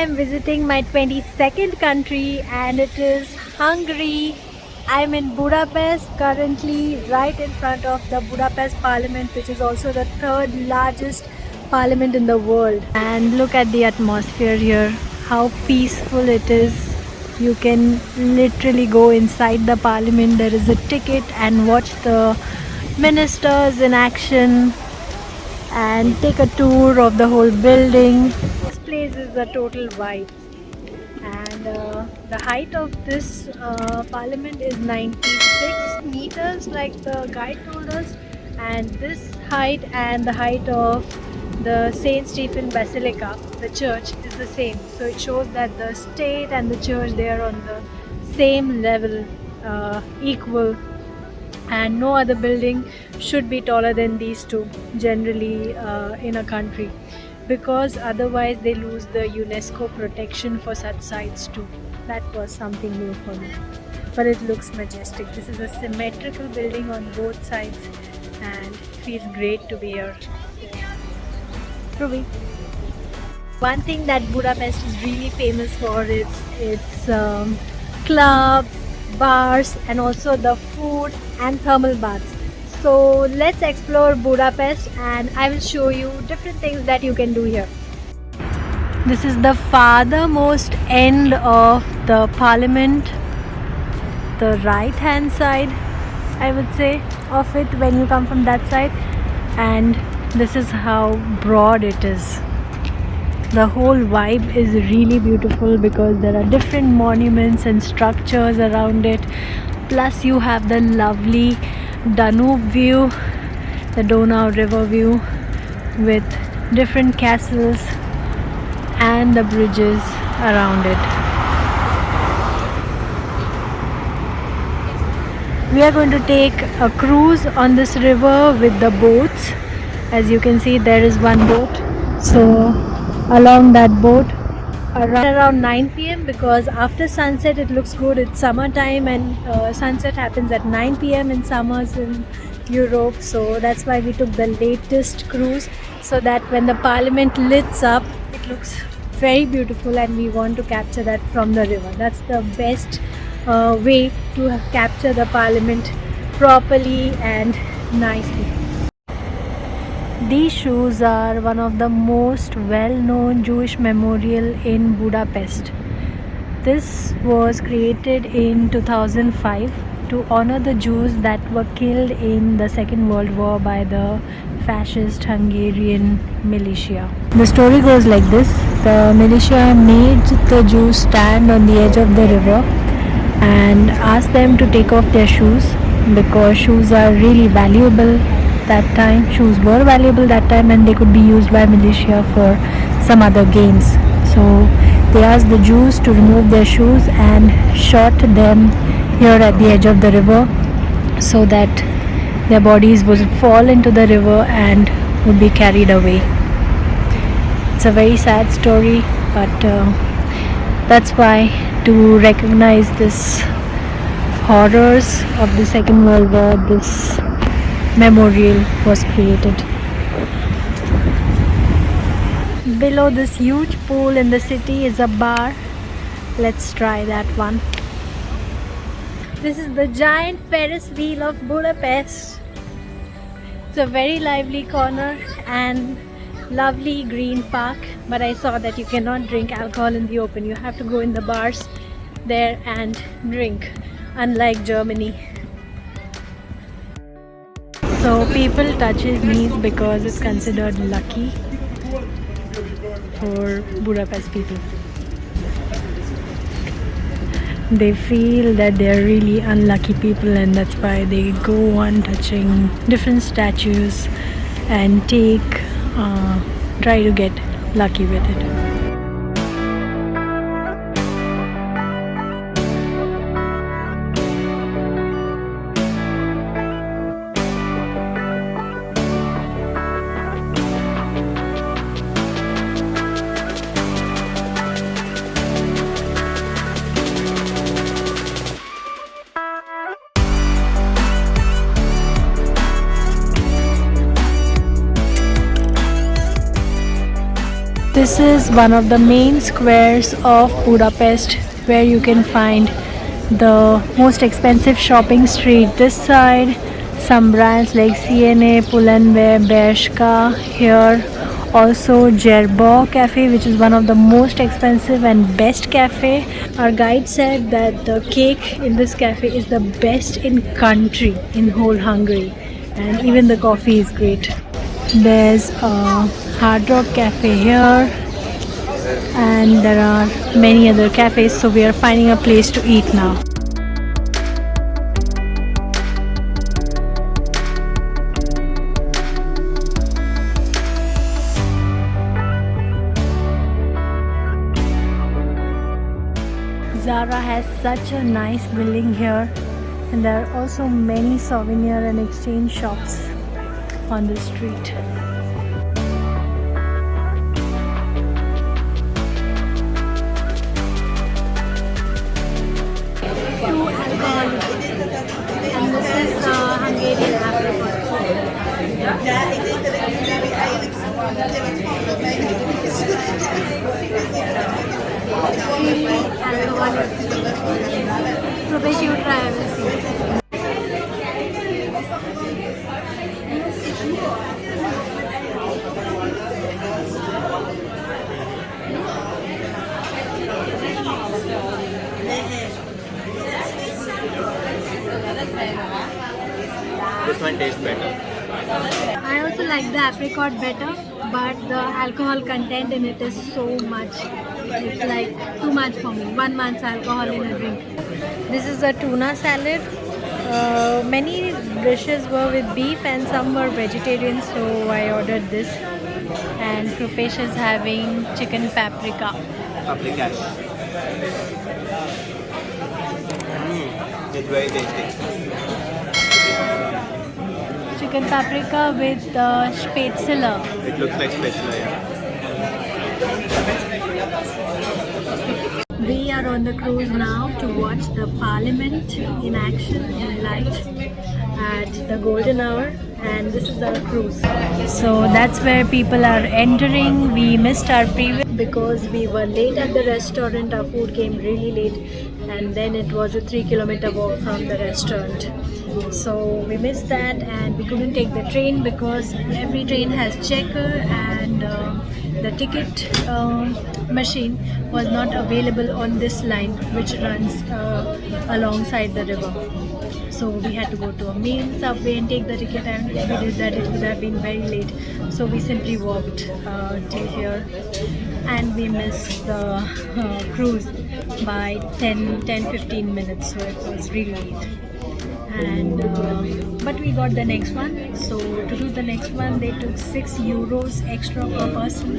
I'm visiting my 22nd country and it is Hungary. I'm in Budapest currently, right in front of the Budapest Parliament, which is also the third largest parliament in the world. And look at the atmosphere here, how peaceful it is. You can literally go inside the parliament. There is a ticket and watch the ministers in action and take a tour of the whole building. This place is a total vibe, and the height of this parliament is 96 meters like the guide told us, and this height and the height of the Saint Stephen Basilica, the church, is the same. So it shows that the state and the church, they are on the same level, equal, and no other building should be taller than these two generally in a country, because otherwise they lose the UNESCO protection for such sites too. That was something new for me, but it looks majestic. This is a symmetrical building on both sides and it feels great to be here. Ruby. One thing that Budapest is really famous for is its clubs, bars, and also the food and thermal baths. So let's explore Budapest and I will show you different things that you can do here. This is the farthermost end of the parliament, the right hand side, I would say, of it when you come from that side, and this is how broad it is. The whole vibe is really beautiful because there are different monuments and structures around it. Plus you have the lovely Danube view, the Donau River view, with different castles and the bridges around it. We are going to take a cruise on this river with the boats. As you can see, there is one boat. So along that boat around 9 p.m. because after sunset it looks good. It's summertime and sunset happens at 9 p.m. in summers in Europe, so that's why we took the latest cruise, so that when the parliament lights up it looks very beautiful and we want to capture that from the river. That's the best way to capture the parliament properly and nicely. These shoes are one of the most well-known Jewish memorial in Budapest. This was created in 2005 to honor the Jews that were killed in the Second World War by the fascist Hungarian militia. The story goes like this. The militia made the Jews stand on the edge of the river and asked them to take off their shoes, because shoes are really valuable that time. Shoes were valuable that time and they could be used by militia for some other gains. So they asked the Jews to remove their shoes and shot them here at the edge of the river, so that their bodies would fall into the river and would be carried away. It's a very sad story, but that's why, to recognize this horrors of the Second World War, this memorial was created. Below this huge pool in the city is a bar. Let's try that one. This is the giant Ferris wheel of Budapest. It's a very lively corner and lovely green park, but I saw that you cannot drink alcohol in the open. You have to go in the bars there and drink, unlike Germany. So people touch his knees because it's considered lucky for Budapest people. They feel that they're really unlucky people, and that's why they go on touching different statues and try to get lucky with it. This is one of the main squares of Budapest where you can find the most expensive shopping street. This side, some brands like CNA, Pull&Bear, Bershka. Here also Gerbo Cafe, which is one of the most expensive and best cafe. Our guide said that the cake in this cafe is the best in country, in whole Hungary, and even the coffee is great. There's a Hard Rock Cafe here, and there are many other cafes, so we are finding a place to eat now. Zara has such a nice building here, and there are also many souvenir and exchange shops on the street. Two alcohol, and this is Hungarian apricot. Really alcoholic. Rupesh, you try, I will see. This one tastes better. I also like the apricot better, but the alcohol content in it is so much. It's like too much for me. 1 month's alcohol in a drink. This is a tuna salad. Many dishes were with beef and some were vegetarian, so I ordered this. And Rupesh is having chicken paprika. Paprika. It's very tasty. Chicken paprika with spätzle. It looks like spätzle, yeah. We are on the cruise now to watch the Parliament in action in light at the golden hour, and this is our cruise. So that's where people are entering. We missed our previous because we were late at the restaurant. Our food came really late, and then it was a 3-kilometer walk from the restaurant. So we missed that, and we couldn't take the train because every train has checker, and the ticket machine was not available on this line which runs alongside the river. So we had to go to a main subway and take the ticket, and if we did that it would have been very late. So we simply walked till here, and we missed the cruise by 10-15 minutes, so it was really late. And but we got the next one. So to do the next one they took €6 extra per person,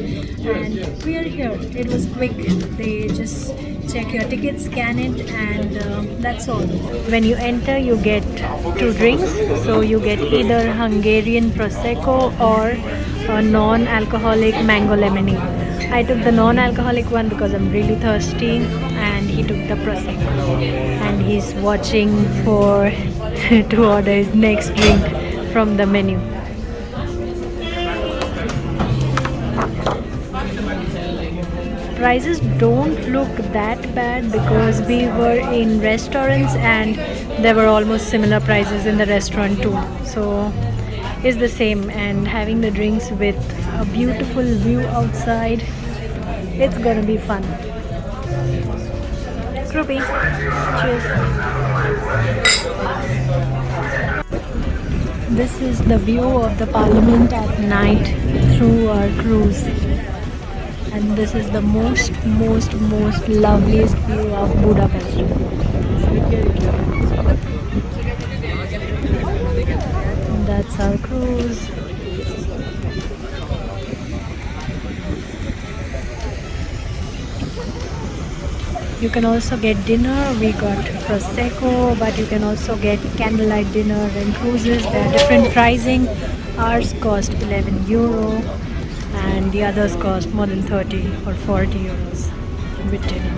and we are here. It was quick. They just check your ticket, scan it, and that's all. When you enter you get 2 drinks, so you get either Hungarian Prosecco or a non-alcoholic mango lemonade. I took the non-alcoholic one because I'm really thirsty, and he took the Prosecco, and he's watching for to order his next drink from the menu. Prices don't look that bad because we were in restaurants and there were almost similar prices in the restaurant too. So it's the same, and having the drinks with a beautiful view outside, it's gonna be fun. Groupie. Cheers. This is the view of the Parliament at night through our cruise, and this is the most loveliest view of Budapest. And that's our cruise. You can also get dinner. We got Prosecco, but you can also get candlelight dinner and cruises. There are different pricing. Ours cost €11 and the others cost more than 30 or 40 euros with dinner.